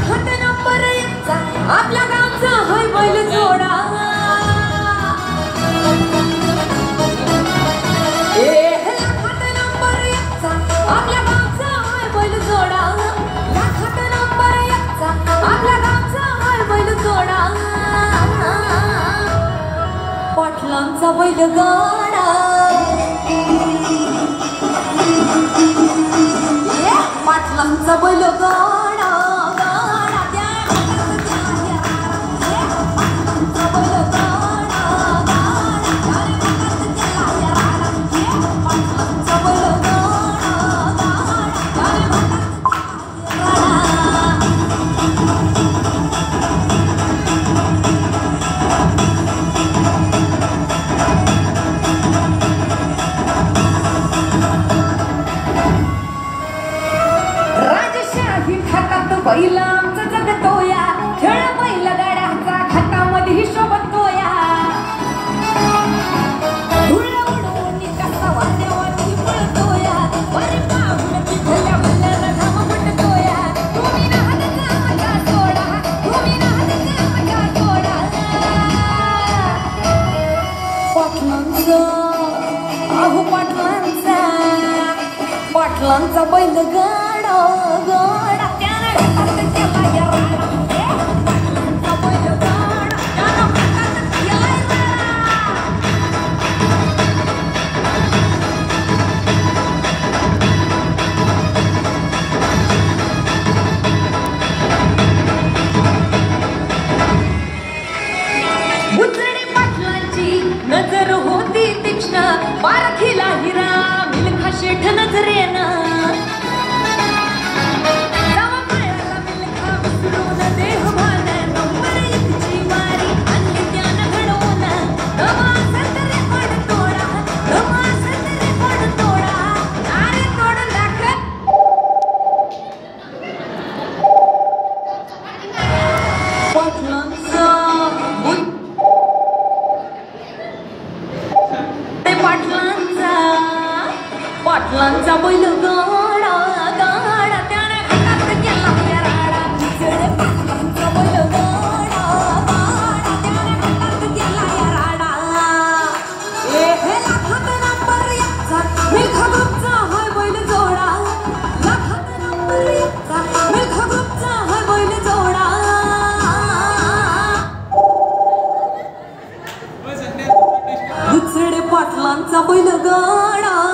लाखात नंबर एकचा आपल्या गावचा हाय बैल जोडा लाखात नंबर एकचा आपल्या गावचा हाय बैल जोडा लाखात नंबर एकचा आपल्या गावचा हाय बैल जोडा पाटलांचा बैलगाडा पाटलांचा बैलगाडा बैलांचा जगतोया खेळ बैलगाड्याचा खतामध्ये शोभतोया धुळ उडवून कसा वाद्यावरती पळतोया वरी पाहून तिथल्या भल्ल्याला घाम फुटतोया तुम्ही नाहदचा मजा सोडा तुम्ही नाहदचा मजा सोडा पाटलांचा अहो पाटलांचा बैलगाडा गाडा नजर होती तीक्ष्ण पारखीला हिरा मिल्खा शेठ नजरेना जावा पायाला मिल्खा विसरून देह भान नंबर एकची वारी आणली त्यानं घडवून दमासत रेकॉर्ड तोडा अरे तोडून दाखव पाटलांचा बैलगाडा गाडा त्याने हातात केला राडा पाटलांचा बैलगाडा गाडा त्याने हातात केला राडा लाखात नंबर एकचा मिल्खा ग्रुपचा हाय बैल जोडा लाखात नंबर एकचा मिल्खा ग्रुपचा हाय बैल जोडा दुसरे पाटलांचा बैलगाडा